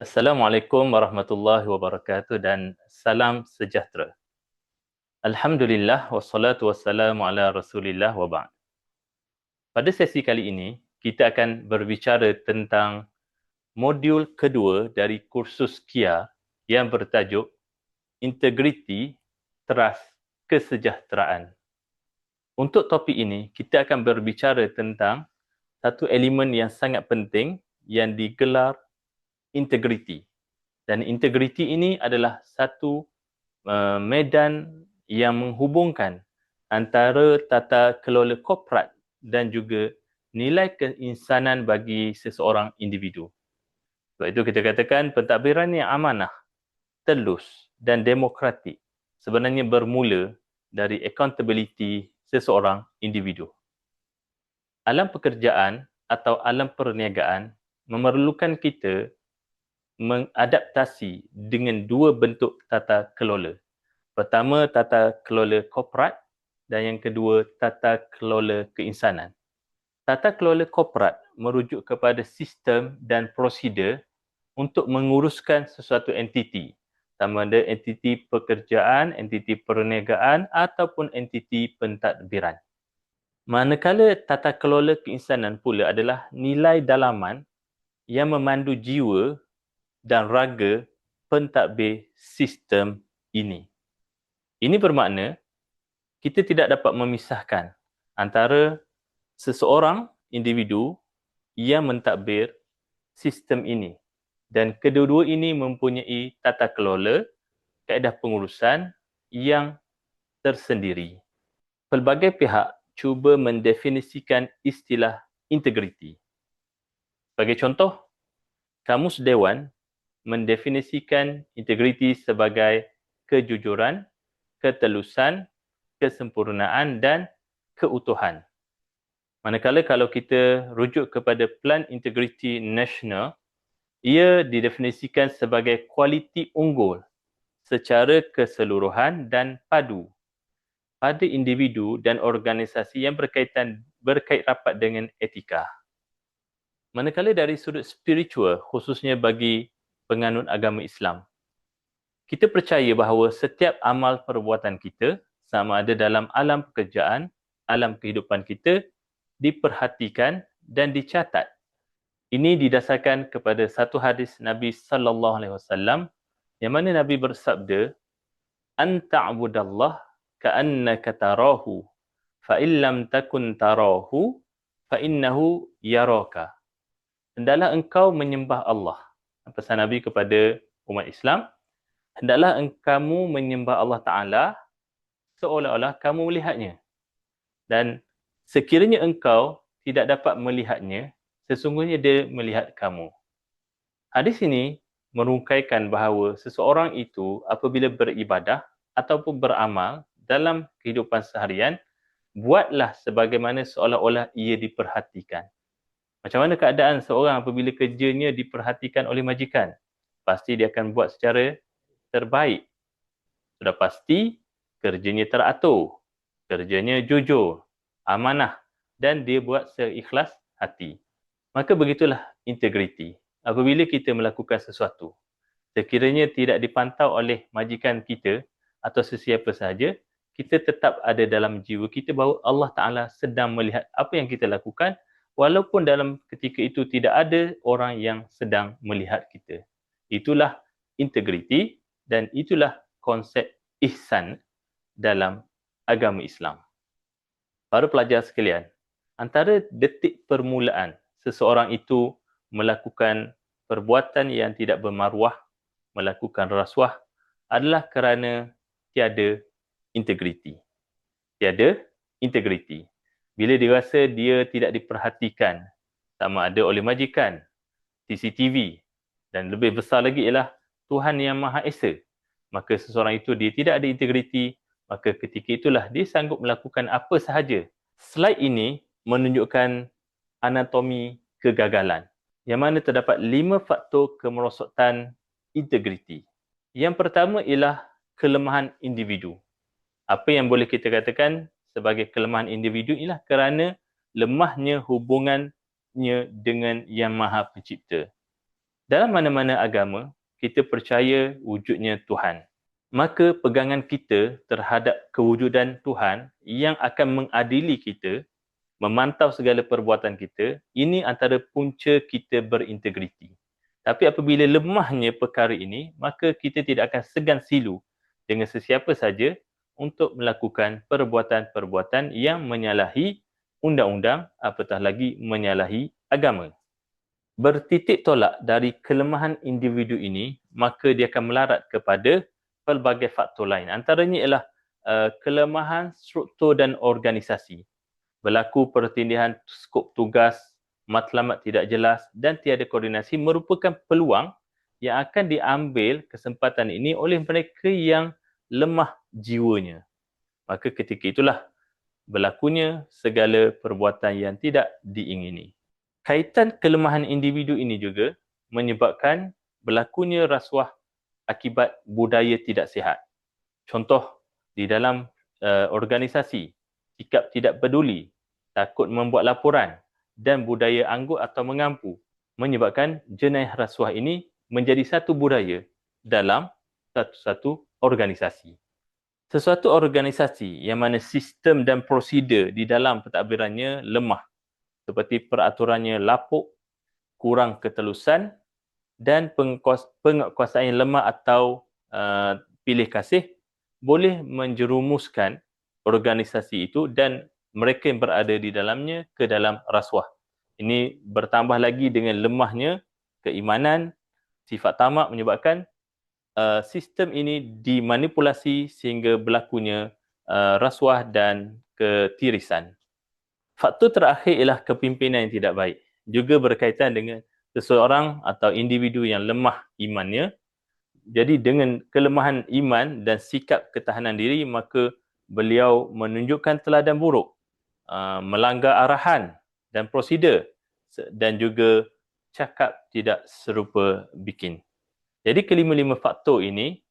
Assalamualaikum warahmatullahi wabarakatuh dan salam sejahtera. Alhamdulillah wassalatu wassalamu ala Rasulillah wa ba'd. Pada sesi kali ini, kita akan berbicara tentang modul kedua dari kursus KIA yang bertajuk Integriti, Trust, Kesejahteraan. Untuk topik ini, kita akan berbicara tentang satu elemen yang sangat penting yang digelar integriti. Dan integriti ini adalah satu medan yang menghubungkan antara tata kelola korporat dan juga nilai keinsanan bagi seseorang individu. Sebab itu kita katakan pentadbiran yang amanah, telus dan demokratik sebenarnya bermula dari accountability seseorang individu. Alam pekerjaan atau alam perniagaan memerlukan kita mengadaptasi dengan dua bentuk tata kelola. Pertama, tata kelola korporat dan yang kedua, tata kelola keinsanan. Tata kelola korporat merujuk kepada sistem dan prosedur untuk menguruskan sesuatu entiti, sama ada entiti pekerjaan, entiti perniagaan ataupun entiti pentadbiran. Manakala tata kelola keinsanan pula adalah nilai dalaman yang memandu jiwa dan raga pentadbir sistem ini. Ini bermakna kita tidak dapat memisahkan antara seseorang individu yang mentadbir sistem ini dan kedua-dua ini mempunyai tata kelola, kaedah pengurusan yang tersendiri. Pelbagai pihak cuba mendefinisikan istilah integriti. Sebagai contoh, Kamus Dewan mendefinisikan integriti sebagai kejujuran, ketelusan, kesempurnaan dan keutuhan. Manakala kalau kita rujuk kepada Plan Integriti Nasional, ia didefinisikan sebagai kualiti unggul secara keseluruhan dan padu pada individu dan organisasi yang berkait rapat dengan etika. Manakala dari sudut spiritual, khususnya bagi penganut agama Islam, kita percaya bahawa setiap amal perbuatan kita, sama ada dalam alam pekerjaan, alam kehidupan kita, diperhatikan dan dicatat. Ini didasarkan kepada satu hadis Nabi sallallahu alaihi wasallam yang mana Nabi bersabda, "An ta'budallah ka'annaka tarahu, fa in lam takun tarahu, fa innahu yaraka." Hendaklah engkau menyembah Allah. Pesan Nabi kepada umat Islam, hendaklah kamu menyembah Allah Ta'ala seolah-olah kamu melihatnya. Dan sekiranya engkau tidak dapat melihatnya, sesungguhnya dia melihat kamu. Hadis ini merungkaikan bahawa seseorang itu apabila beribadah ataupun beramal dalam kehidupan seharian, buatlah sebagaimana seolah-olah ia diperhatikan. Macam mana keadaan seorang apabila kerjanya diperhatikan oleh majikan? Pasti dia akan buat secara terbaik. Sudah pasti kerjanya teratur, kerjanya jujur, amanah dan dia buat seikhlas hati. Maka begitulah integriti. Apabila kita melakukan sesuatu, sekiranya tidak dipantau oleh majikan kita atau sesiapa sahaja, kita tetap ada dalam jiwa kita bahawa Allah Ta'ala sedang melihat apa yang kita lakukan, walaupun dalam ketika itu tidak ada orang yang sedang melihat kita. Itulah integriti dan itulah konsep ihsan dalam agama Islam. Para pelajar sekalian, antara detik permulaan seseorang itu melakukan perbuatan yang tidak bermaruah, melakukan rasuah adalah kerana tiada integriti. Tiada integriti. Bila dirasa dia tidak diperhatikan, sama ada oleh majikan, CCTV, dan lebih besar lagi ialah Tuhan Yang Maha Esa, maka seseorang itu dia tidak ada integriti, maka ketika itulah dia sanggup melakukan apa sahaja. Slide ini menunjukkan anatomi kegagalan, yang mana terdapat 5 faktor kemerosotan integriti. Yang pertama ialah kelemahan individu. Apa yang boleh kita katakan sebagai kelemahan individu ialah kerana lemahnya hubungannya dengan Yang Maha Pencipta. Dalam mana-mana agama, kita percaya wujudnya Tuhan. Maka pegangan kita terhadap kewujudan Tuhan yang akan mengadili kita, memantau segala perbuatan kita, ini antara punca kita berintegriti. Tapi apabila lemahnya perkara ini, maka kita tidak akan segan silu dengan sesiapa saja untuk melakukan perbuatan-perbuatan yang menyalahi undang-undang, apatah lagi menyalahi agama. Bertitik tolak dari kelemahan individu ini, maka dia akan melarat kepada pelbagai faktor lain. Antaranya ialah kelemahan struktur dan organisasi. Berlaku pertindihan skop tugas, matlamat tidak jelas dan tiada koordinasi merupakan peluang yang akan diambil kesempatan ini oleh mereka yang lemah jiwanya. Maka ketika itulah berlakunya segala perbuatan yang tidak diingini. Kaitan kelemahan individu ini juga menyebabkan berlakunya rasuah akibat budaya tidak sihat. Contoh, di dalam organisasi, sikap tidak peduli, takut membuat laporan dan budaya anggut atau mengampu menyebabkan jenayah rasuah ini menjadi satu budaya dalam satu organisasi. Sesuatu organisasi yang mana sistem dan prosedur di dalam pentadbirannya lemah, seperti peraturannya lapuk, kurang ketelusan dan penguasaan yang lemah atau pilih kasih, boleh menjerumuskan organisasi itu dan mereka yang berada di dalamnya ke dalam rasuah. Ini bertambah lagi dengan lemahnya keimanan, sifat tamak menyebabkan sistem ini dimanipulasi sehingga berlakunya rasuah dan ketirisan. Faktor terakhir ialah kepimpinan yang tidak baik. Juga berkaitan dengan seseorang atau individu yang lemah imannya. Jadi dengan kelemahan iman dan sikap ketahanan diri, maka beliau menunjukkan teladan buruk, melanggar arahan dan prosedur dan juga cakap tidak serupa bikin. Jadi kelima-lima faktor ini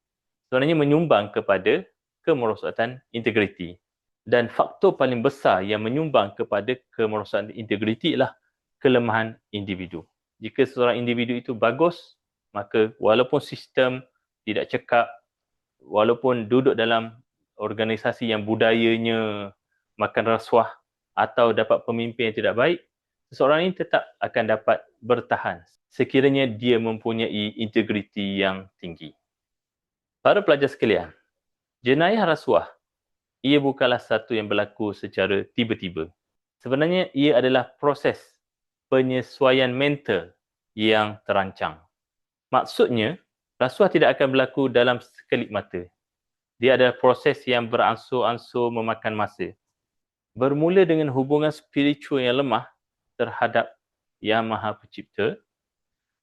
sebenarnya menyumbang kepada kemerosakan integriti. Dan faktor paling besar yang menyumbang kepada kemerosakan integriti ialah kelemahan individu. Jika seorang individu itu bagus, maka walaupun sistem tidak cekap, walaupun duduk dalam organisasi yang budayanya makan rasuah atau dapat pemimpin yang tidak baik, seseorang ini tetap akan dapat bertahan sekiranya dia mempunyai integriti yang tinggi. Para pelajar sekalian, jenayah rasuah ia bukanlah satu yang berlaku secara tiba-tiba. Sebenarnya ia adalah proses penyesuaian mental yang terancang. Maksudnya, rasuah tidak akan berlaku dalam sekelip mata. Dia adalah proses yang beransur-ansur memakan masa. Bermula dengan hubungan spiritual yang lemah terhadap Yang Maha Pencipta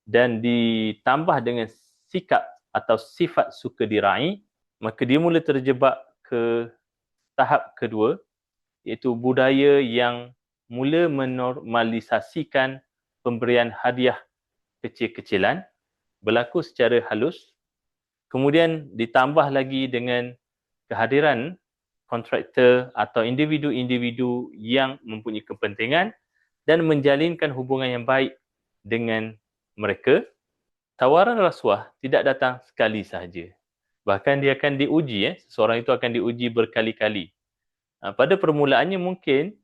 dan ditambah dengan sikap atau sifat suka diraih, maka dia mula terjebak ke tahap kedua, iaitu budaya yang mula menormalisasikan pemberian hadiah kecil-kecilan berlaku secara halus, kemudian ditambah lagi dengan kehadiran kontraktor atau individu-individu yang mempunyai kepentingan dan menjalinkan hubungan yang baik dengan mereka. Tawaran rasuah tidak datang sekali sahaja. Bahkan dia akan diuji, seseorang itu akan diuji berkali-kali. Pada permulaannya mungkin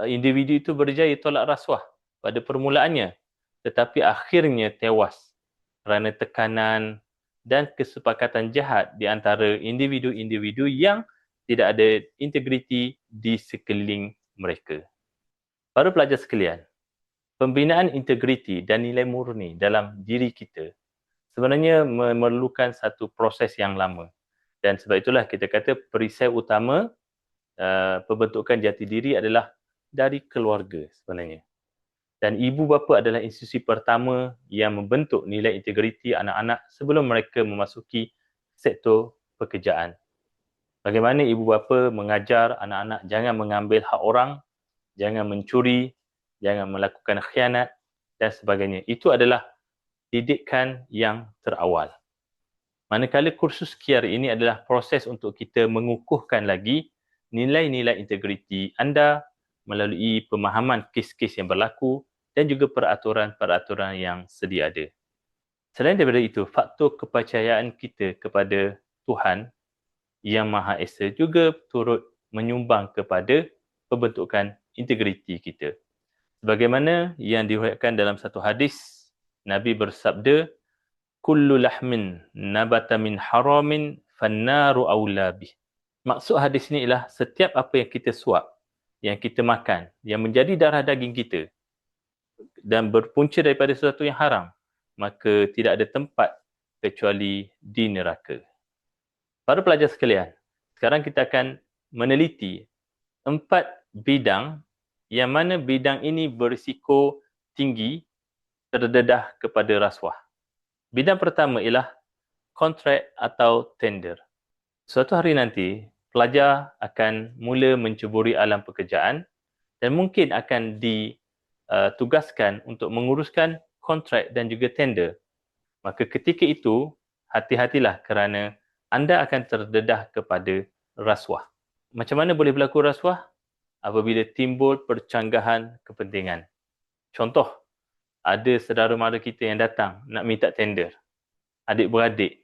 individu itu berjaya tolak rasuah pada permulaannya, tetapi akhirnya tewas kerana tekanan dan kesepakatan jahat di antara individu-individu yang tidak ada integriti di sekeliling mereka. Para pelajar sekalian, pembinaan integriti dan nilai murni dalam diri kita sebenarnya memerlukan satu proses yang lama. Dan sebab itulah kita kata perisai utama pembentukan jati diri adalah dari keluarga sebenarnya. Dan ibu bapa adalah institusi pertama yang membentuk nilai integriti anak-anak sebelum mereka memasuki sektor pekerjaan. Bagaimana ibu bapa mengajar anak-anak jangan mengambil hak orang, jangan mencuri, jangan melakukan khianat dan sebagainya. Itu adalah didikan yang terawal. Manakala kursus KIAR ini adalah proses untuk kita mengukuhkan lagi nilai-nilai integriti anda melalui pemahaman kes-kes yang berlaku dan juga peraturan-peraturan yang sedia ada. Selain daripada itu, faktor kepercayaan kita kepada Tuhan Yang Maha Esa juga turut menyumbang kepada pembentukan integriti kita. Sebagaimana yang diriwayatkan dalam satu hadis, Nabi bersabda, "Kullu lahmin nabata min haramin fannaru aula bih." Maksud hadis ini ialah setiap apa yang kita suap, yang kita makan, yang menjadi darah daging kita dan berpunca daripada sesuatu yang haram, maka tidak ada tempat kecuali di neraka. Para pelajar sekalian, sekarang kita akan meneliti 4 bidang yang mana bidang ini berisiko tinggi terdedah kepada rasuah. Bidang pertama ialah kontrak atau tender. Suatu hari nanti, pelajar akan mula menceburi alam pekerjaan dan mungkin akan ditugaskan untuk menguruskan kontrak dan juga tender. Maka ketika itu, hati-hatilah kerana anda akan terdedah kepada rasuah. Macam mana boleh berlaku rasuah? Apabila timbul percanggahan kepentingan. Contoh, ada saudara mara kita yang datang nak minta tender. Adik-beradik,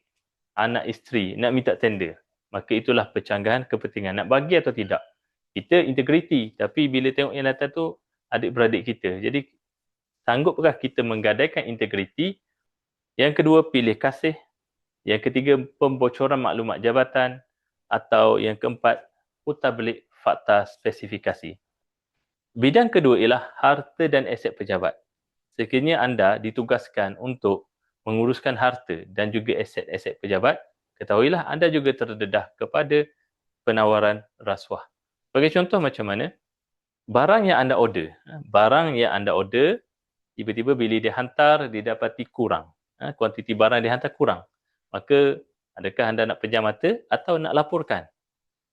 anak isteri nak minta tender. Maka itulah percanggahan kepentingan. Nak bagi atau tidak? Kita integriti, tapi bila tengok yang datang tu adik-beradik kita. Jadi, sanggupkah kita menggadaikan integriti? Yang kedua, pilih kasih. Yang ketiga, pembocoran maklumat jabatan. Atau yang keempat, putar belik fakta spesifikasi. Bidang kedua ialah harta dan aset pejabat. Sekiranya anda ditugaskan untuk menguruskan harta dan juga aset-aset pejabat, ketahuilah anda juga terdedah kepada penawaran rasuah. Sebagai contoh macam mana? Barang yang anda order, tiba-tiba bila dia hantar, didapati kurang. Kuantiti barang dihantar kurang. Maka, adakah anda nak pejam mata atau nak laporkan?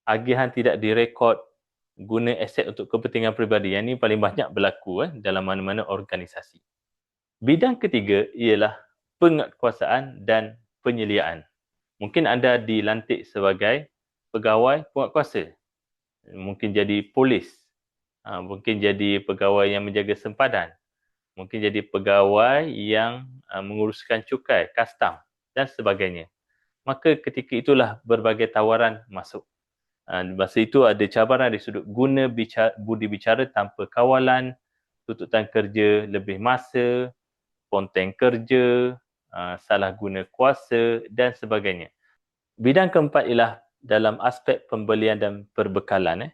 Agihan tidak direkod guna aset untuk kepentingan peribadi. Yang ini paling banyak berlaku dalam mana-mana organisasi. Bidang ketiga ialah penguatkuasaan dan penyeliaan. Mungkin anda dilantik sebagai pegawai penguatkuasa. Mungkin jadi polis. Mungkin jadi pegawai yang menjaga sempadan. Mungkin jadi pegawai yang menguruskan cukai, kastam dan sebagainya. Maka ketika itulah berbagai tawaran masuk. Masa itu ada cabaran dari sudut guna budi bicara tanpa kawalan, tuntutan kerja lebih masa, ponteng kerja, salah guna kuasa dan sebagainya. Bidang keempat ialah dalam aspek pembelian dan perbekalan.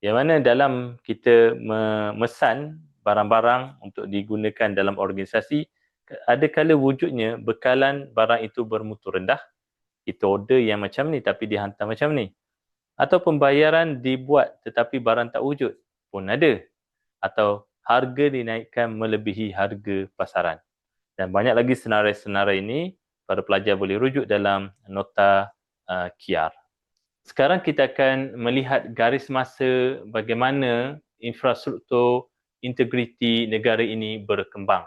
Yang mana dalam kita memesan barang-barang untuk digunakan dalam organisasi, ada kala wujudnya bekalan barang itu bermutu rendah. Kita order yang macam ni tapi dihantar macam ni. Atau pembayaran dibuat tetapi barang tak wujud pun ada. Atau harga dinaikkan melebihi harga pasaran. Dan banyak lagi senarai-senarai ini para pelajar boleh rujuk dalam nota QR. Sekarang kita akan melihat garis masa bagaimana infrastruktur integriti negara ini berkembang.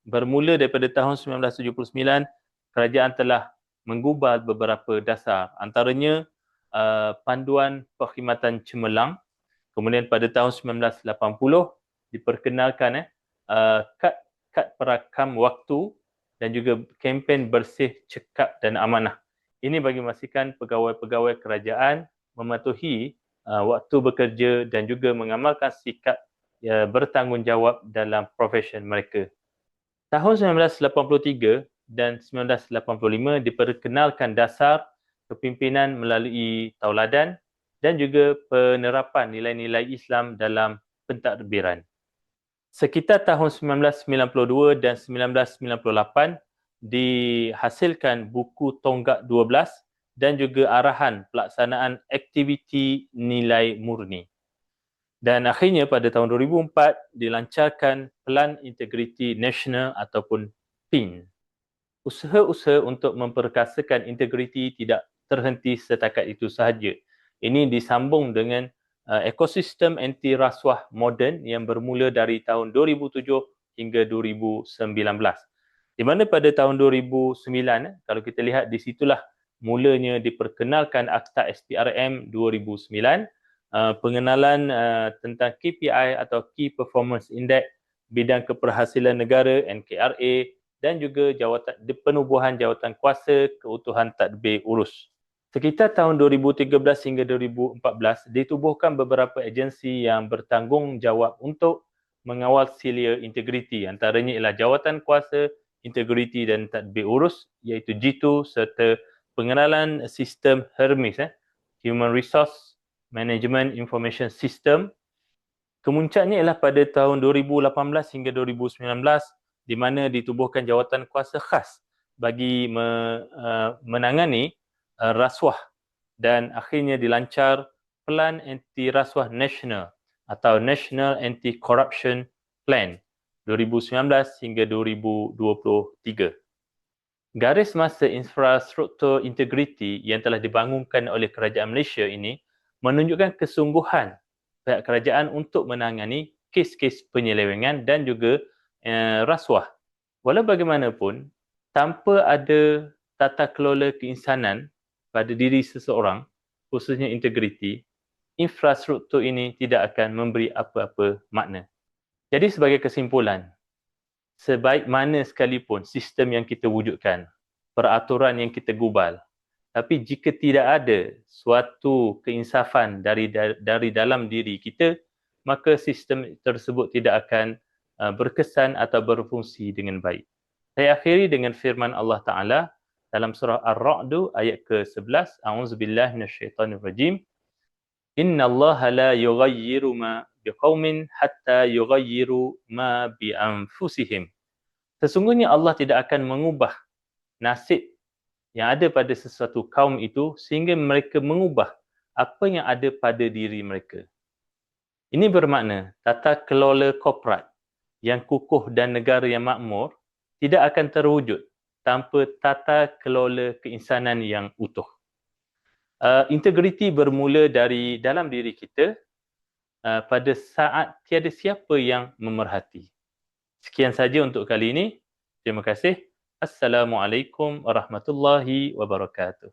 Bermula daripada tahun 1979, kerajaan telah menggubal beberapa dasar. Antaranya panduan perkhidmatan cemerlang. Kemudian pada tahun 1980 diperkenalkan kad perakam waktu dan juga kempen bersih, cekap dan amanah. Ini bagi memastikan pegawai-pegawai kerajaan mematuhi waktu bekerja dan juga mengamalkan sikap bertanggungjawab dalam profesion mereka. Tahun 1983 dan 1985 diperkenalkan dasar kepimpinan melalui tauladan dan juga penerapan nilai-nilai Islam dalam pentadbiran. Sekitar tahun 1992 dan 1998 dihasilkan buku Tonggak 12 dan juga arahan pelaksanaan aktiviti nilai murni. Dan akhirnya pada tahun 2004 dilancarkan Pelan Integriti Nasional ataupun PIN. Usaha-usaha untuk memperkasakan integriti tidak terhenti setakat itu sahaja. Ini disambung dengan ekosistem anti rasuah moden yang bermula dari tahun 2007 hingga 2019. Di mana pada tahun 2009, kalau kita lihat di situlah mulanya diperkenalkan Akta SPRM 2009, pengenalan tentang KPI atau Key Performance Index bidang keberhasilan negara NKRA dan juga penubuhan jawatan kuasa keutuhan tadbir urus. Sekitar tahun 2013 hingga 2014, ditubuhkan beberapa agensi yang bertanggungjawab untuk mengawal sila integriti. Antaranya ialah Jawatan Kuasa, Integriti dan Tadbir Urus, iaitu G2, serta pengenalan sistem Hermes, Human Resource Management Information System. Kemuncaknya ialah pada tahun 2018 hingga 2019, di mana ditubuhkan jawatan kuasa khas bagi menangani rasuah, dan akhirnya dilancar Pelan Anti Rasuah Nasional atau National Anti-Corruption Plan 2019 hingga 2023. Garis masa infrastruktur integriti yang telah dibangunkan oleh Kerajaan Malaysia ini menunjukkan kesungguhan pihak kerajaan untuk menangani kes-kes penyelewengan dan juga rasuah. Walau bagaimanapun, tanpa ada tata kelola keinsanan pada diri seseorang, khususnya integriti, infrastruktur ini tidak akan memberi apa-apa makna. Jadi sebagai kesimpulan, sebaik mana sekalipun sistem yang kita wujudkan, peraturan yang kita gubal, tapi jika tidak ada suatu keinsafan dari dalam diri kita, maka sistem tersebut tidak akan berkesan atau berfungsi dengan baik. Saya akhiri dengan firman Allah Ta'ala dalam surah Ar-Ra'd ayat ke-11. A'udzubillahi minasyaitanirrajim. Innallaha la yughayyiru ma biqaumin hatta yughayyiru ma bi anfusihim. Sesungguhnya Allah tidak akan mengubah nasib yang ada pada sesuatu kaum itu sehingga mereka mengubah apa yang ada pada diri mereka. Ini bermakna tata kelola korporat yang kukuh dan negara yang makmur tidak akan terwujud tanpa tata kelola keinsanan yang utuh. Integriti bermula dari dalam diri kita pada saat tiada siapa yang memerhati. Sekian saja untuk kali ini. Terima kasih. Assalamualaikum warahmatullahi wabarakatuh.